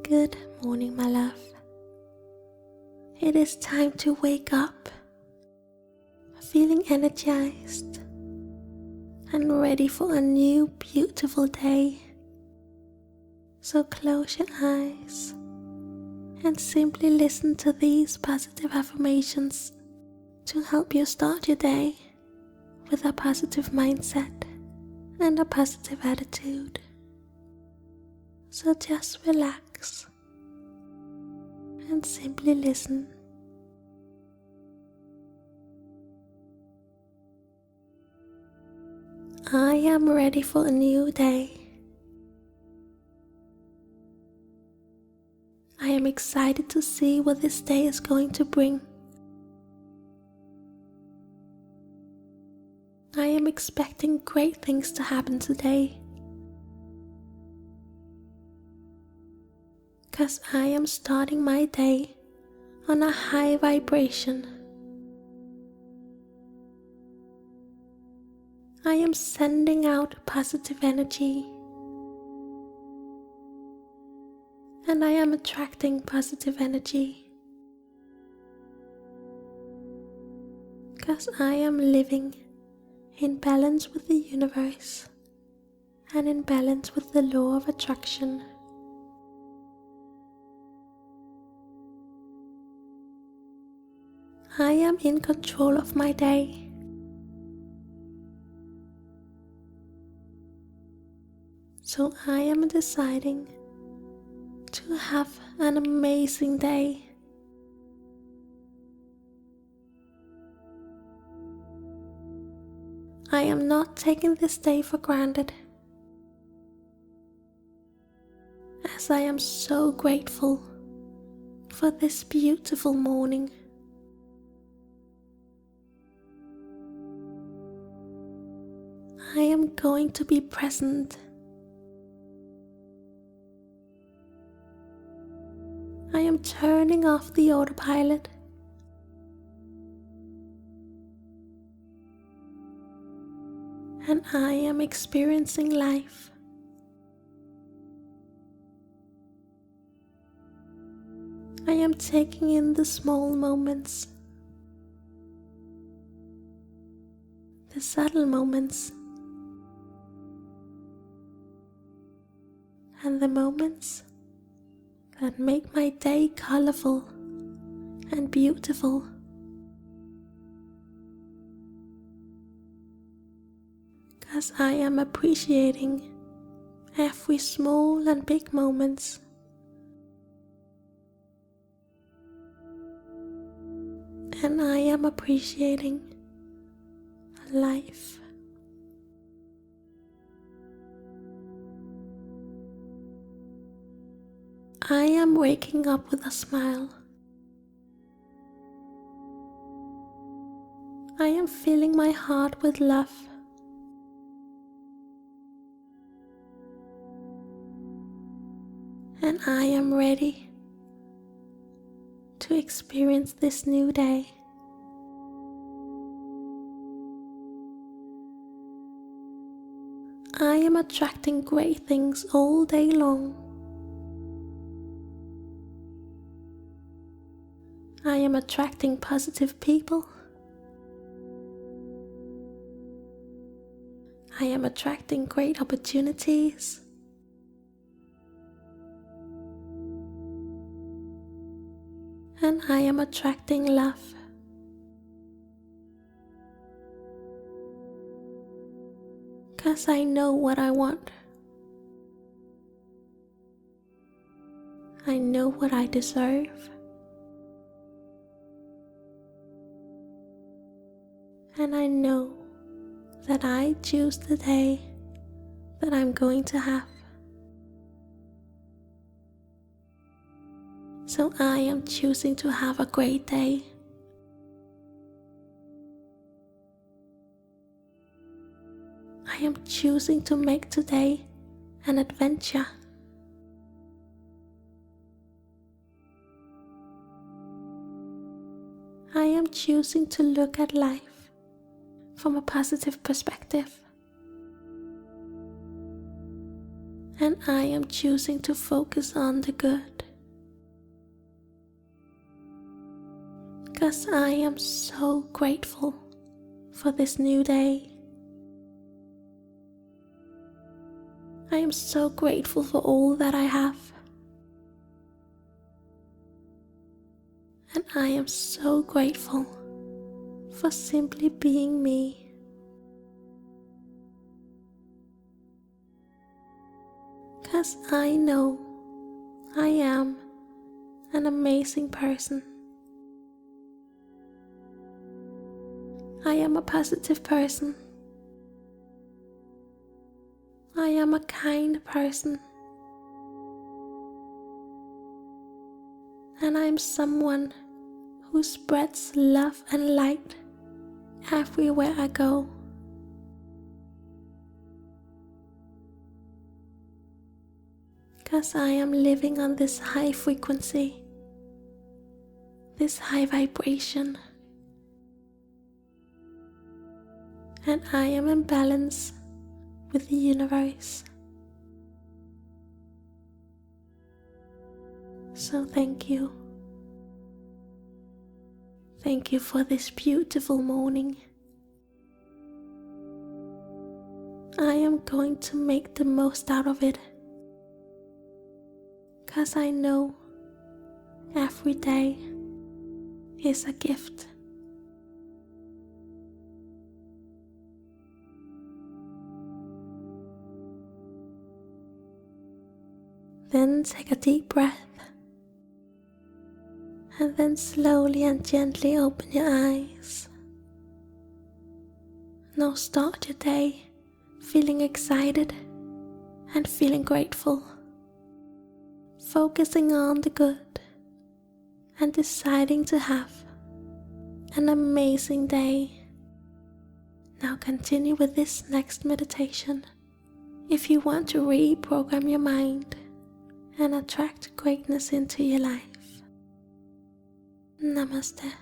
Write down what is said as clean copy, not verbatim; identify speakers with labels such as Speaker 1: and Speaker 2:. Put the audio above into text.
Speaker 1: Good morning, my love. It is time to wake up, feeling energized and ready for a new beautiful day. So close your eyes and simply listen to these positive affirmations to help you start your day with a positive mindset and a positive attitude. So just relax and simply listen. I am ready for a new day. I am excited to see what this day is going to bring. I am expecting great things to happen today, because I am starting my day on a high vibration. I am sending out positive energy, and I am attracting positive energy, because I am living in balance with the universe and in balance with the law of attraction. I am in control of my day. So I am deciding to have an amazing day. I am not taking this day for granted, as I am so grateful for this beautiful morning. I am going to be present. I am turning off the autopilot. And I am experiencing life. I am taking in the small moments, the subtle moments, and the moments that make my day colorful and beautiful. Because I am appreciating every small and big moments. And I am appreciating life. I am waking up with a smile. I am filling my heart with love. And I am ready to experience this new day. I am attracting great things all day long. I am attracting positive people. I am attracting great opportunities. And I am attracting love. Because I know what I want. I know what I deserve. And I know that I choose the day that I'm going to have. So I am choosing to have a great day. I am choosing to make today an adventure. I am choosing to look at life from a positive perspective. and I am choosing to focus on the good. Because I am so grateful for this new day. I am so grateful for all that I have. And I am so grateful for simply being me. Because I know I am an amazing person. I am a positive person. I am a kind person. And I am someone who spreads love and light everywhere I go. Because I am living on this high frequency, this high vibration, and I am in balance with the universe. So thank you. Thank you for this beautiful morning. I am going to make the most out of it. Because I know every day is a gift. Then take a deep breath. And then slowly and gently open your eyes. Now start your day feeling excited and feeling grateful. Focusing on the good and deciding to have an amazing day. Now continue with this next meditation if you want to reprogram your mind and attract greatness into your life. Namaste.